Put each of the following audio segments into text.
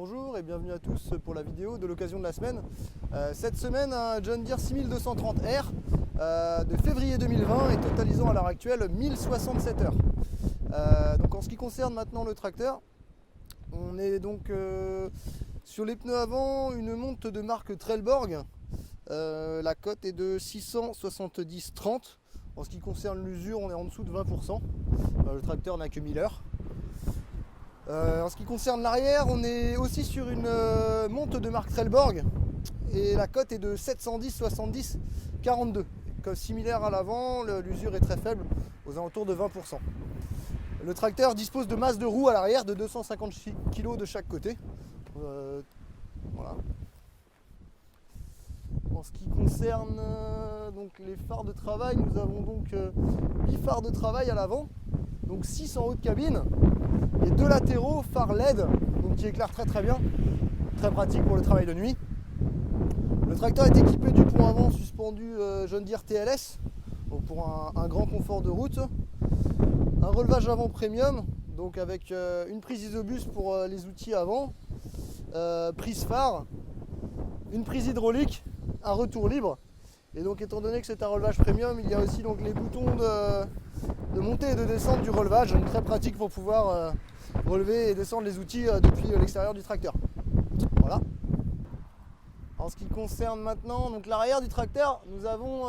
Bonjour et bienvenue à tous pour la vidéo de l'occasion de la semaine. Cette semaine, un John Deere 6230R de février 2020 et totalisant à l'heure actuelle 1067 heures. Donc en ce qui concerne maintenant le tracteur, on est donc sur les pneus avant, une monte de marque Trelleborg. La cote est de 670-30. En ce qui concerne l'usure, on est en dessous de 20%. Le tracteur n'a que 1000 heures. En ce qui concerne l'arrière, on est aussi sur une monte de marque Trelleborg et la cote est de 710-70-42. Similaire à l'avant, l'usure est très faible, aux alentours de 20%. Le tracteur dispose de masses de roues à l'arrière de 250 kg de chaque côté. Voilà. En ce qui concerne donc les phares de travail, nous avons donc 8 phares de travail à l'avant, donc 6 en haut de cabine. Et deux latéraux, phares LED, donc qui éclairent très bien, très pratique pour le travail de nuit. Le tracteur est équipé du pont avant suspendu John Deere TLS, donc pour un grand confort de route. Un relevage avant premium, donc avec une prise isobus pour les outils avant, prise phare, une prise hydraulique, un retour libre. Et donc étant donné que c'est un relevage premium, il y a aussi donc les boutons de montée et de descente du relevage, donc très pratique pour pouvoir relever et descendre les outils depuis l'extérieur du tracteur. Voilà. En ce qui concerne maintenant donc l'arrière du tracteur, nous avons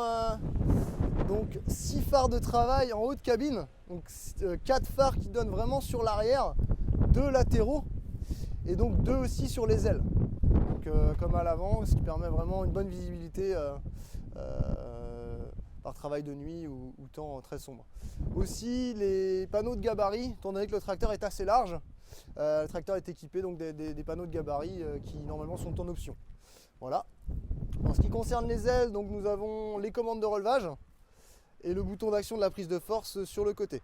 donc 6 phares de travail en haut de cabine, donc 4 phares qui donnent vraiment sur l'arrière, 2 latéraux et donc 2 aussi sur les ailes. Donc comme à l'avant, ce qui permet vraiment une bonne visibilité par travail de nuit ou temps très sombre. Aussi les panneaux de gabarit, étant donné que le tracteur est assez large, le tracteur est équipé donc des panneaux de gabarit qui normalement sont en option. Voilà. En ce qui concerne les ailes, donc nous avons les commandes de relevage et le bouton d'action de la prise de force sur le côté.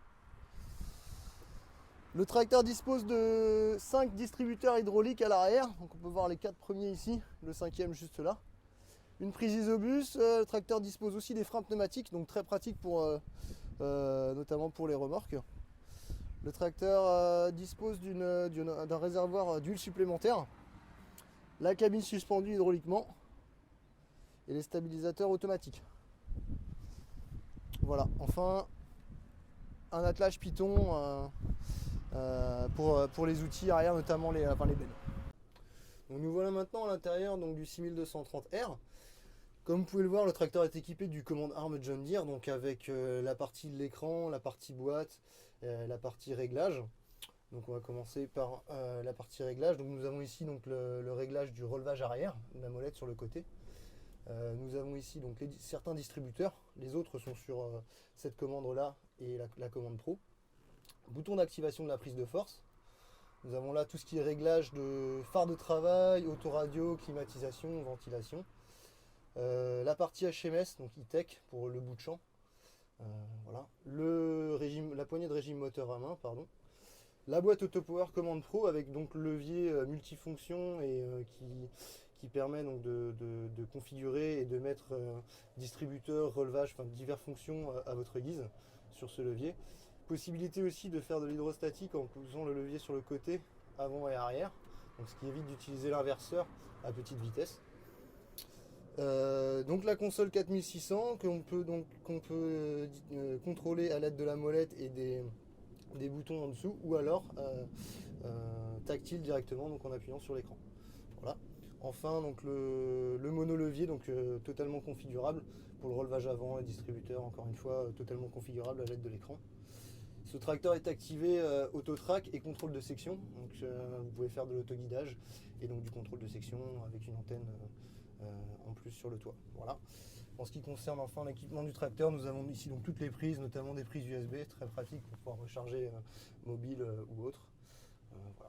Le tracteur dispose de 5 distributeurs hydrauliques à l'arrière, donc on peut voir les 4 premiers ici, le 5e juste là. Une prise isobus, le tracteur dispose aussi des freins pneumatiques, donc très pratique pour, notamment pour les remorques. Le tracteur dispose d'un réservoir d'huile supplémentaire, la cabine suspendue hydrauliquement et les stabilisateurs automatiques. Voilà, enfin un attelage Python pour les outils arrière, notamment les belles. Donc nous voilà maintenant à l'intérieur du 6230R. Comme vous pouvez le voir, le tracteur est équipé du commande arme John Deere, donc avec la partie de l'écran, la partie boîte, la partie réglage. Donc on va commencer par la partie réglage. Donc nous avons ici donc le réglage du relevage arrière, de la molette sur le côté. Nous avons ici donc certains distributeurs, les autres sont sur cette commande là et la commande pro. Bouton d'activation de la prise de force. Nous avons là tout ce qui est réglage de phare de travail, autoradio, climatisation, ventilation. La partie HMS, donc e-tech pour le bout de champ. Voilà. La poignée de régime moteur à main, pardon. La boîte Autopower Command Pro avec donc levier multifonction et qui permet donc de configurer et de mettre distributeur, relevage, enfin diverses fonctions à votre guise sur ce levier. Possibilité aussi de faire de l'hydrostatique en posant le levier sur le côté avant et arrière, donc ce qui évite d'utiliser l'inverseur à petite vitesse. Donc la console 4600 qu'on peut contrôler à l'aide de la molette et des boutons en dessous, ou alors tactile directement, donc en appuyant sur l'écran. Voilà. Enfin donc le mono-levier, donc totalement configurable pour le relevage avant et distributeur, encore une fois totalement configurable à l'aide de l'écran. Ce tracteur est activé auto-track et contrôle de section, donc vous pouvez faire de l'autoguidage et donc du contrôle de section avec une antenne en plus sur le toit. Voilà. En ce qui concerne enfin l'équipement du tracteur, nous avons ici donc toutes les prises, notamment des prises USB, très pratiques pour pouvoir recharger mobile ou autre. Voilà.